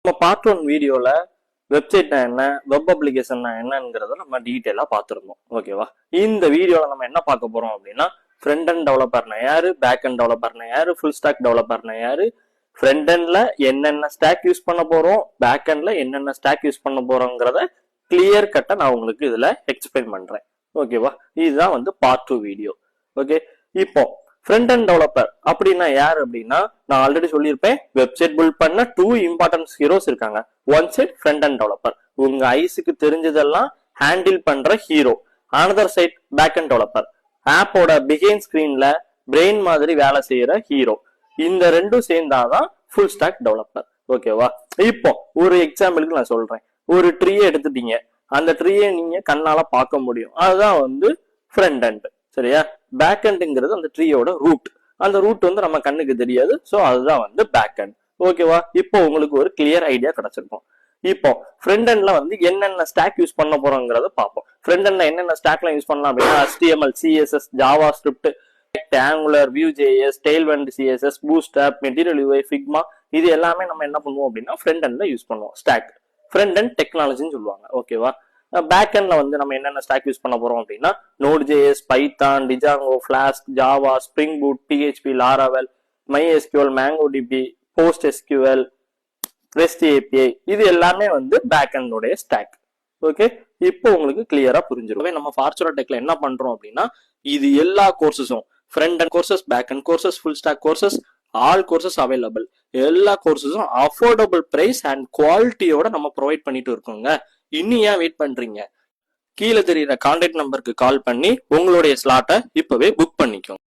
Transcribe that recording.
நம்ம பார்ட் 1 வீடியோல வெப்சைட்னா என்ன, வெப் அப்ளிகேஷன்னா என்னங்கிறத நம்ம டீட்டெயிலா பார்த்துருந்தோம். ஓகேவா? இந்த வீடியோல நம்ம என்ன பார்க்க போறோம் அப்படின்னா, ஃப்ரண்ட் அண்ட் டெவலப்பர்னா யாரு, பேக் அண்ட் டெவலப்பர்னா யாரு, ஃபுல் ஸ்டாக் டெவலப்பர்னா யாரு, ஃப்ரண்ட் எண்ட்ல என்னென்ன ஸ்டாக் யூஸ் பண்ண போறோம், பேக் எண்ட்ல என்னென்ன ஸ்டாக் யூஸ் பண்ண போறோங்கிறத கிளியர் கட்டா நான் உங்களுக்கு இதுல எக்ஸ்பிளைன் பண்றேன். ஓகேவா? இதுதான் வந்து பார்ட் 2 வீடியோ. ஓகே, இப்போ ஃப்ரண்ட் அண்ட் டெவலப்பர் அப்படின்னா யார் அப்படின்னா, நான் ஆல்ரெடி சொல்லியிருப்பேன், வெப்சைட் பில்ட் பண்ண 2 இம்பார்ட்டன்ட் ஹீரோஸ் இருக்காங்க. One side front and developer, உங்க ஐஸுக்கு தெரிஞ்சதெல்லாம் ஹேண்டில் பண்ற hero. Another side back and developer, ஆப்போட பிஹைண்ட் ஸ்கிரீன்ல பிரெயின் மாதிரி வேலை செய்யற ஹீரோ. இந்த ரெண்டும் சேர்ந்தாதான் ஃபுல் ஸ்டாக் டெவலப்பர். ஓகேவா? இப்போ ஒரு எக்ஸாம்பிளுக்கு நான் சொல்றேன். ஒரு ட்ரீயை எடுத்துட்டீங்க, அந்த ட்ரீயை நீங்க கண்ணால பார்க்க முடியும், அதுதான் வந்து ஃப்ரண்ட் எண்ட். சரியா? பேக் எண்ட்ங்கிறது அந்த ட்ரீயோட ரூட். அந்த ரூட் வந்து நம்ம கண்ணுக்கு தெரியாது, சோ அதுதான் வந்து பேக் எண்ட். ஓகேவா? இப்போ உங்களுக்கு ஒரு கிளியர் ஐடியா கிடைச்சிருக்கும். இப்போ ஃப்ரண்ட் எண்ட்ல வந்து என்னென்ன ஸ்டாக் யூஸ் பண்ண போறோங்கிறத பார்ப்போம். ஃப்ரண்ட் எண்ட்ல என்னென்ன ஸ்டாக்லாம் யூஸ் பண்ணலாம் அப்படின்னா, HTML, CSS, Java script, angular, Vue.js, Tailwind CSS, Bootstrap, Material UI, Figma, இது எல்லாமே நம்ம என்ன பண்ணுவோம் அப்படின்னா ஃப்ரண்ட் எண்ட்ல யூஸ் பண்ணுவோம். ஸ்டாக் ஃப்ரண்ட் எண்ட் டெக்னாலஜின்னு சொல்லுவாங்க. ஓகேவா? பேக் எண்ட்ல வந்து நம்ம என்னென்ன ஸ்டாக் யூஸ் பண்ண போறோம் அப்படின்னா, Node.js, Python, Django, Flask, Java, Spring Boot, PHP, Laravel, MySQL, MongoDB, PostSQL, REST API, இது எல்லாமே வந்து பேக் எண்ட் உடைய ஸ்டாக். ஓகே, இப்போ உங்களுக்கு கிளியரா புரிஞ்சிடும். நம்ம ஃபார்ச்சுனர் டெக்ல என்ன பண்றோம் அப்படின்னா, இது எல்லா கோர்சஸும், front end courses, back end courses, full stack courses, all courses available. எல்லா கோர்சஸும் அஃபோர்டபுள் பிரைஸ் அண்ட் குவாலிட்டியோட நம்ம ப்ரொவைட் பண்ணிட்டு இருக்கோங்க. இன்னும் ஏன் வெயிட் பண்றீங்க? கீழே தெரியுற கான்டாக்ட் நம்பருக்கு கால் பண்ணி உங்களுடைய ஸ்லாட்டை இப்பவே புக் பண்ணிக்கோங்க.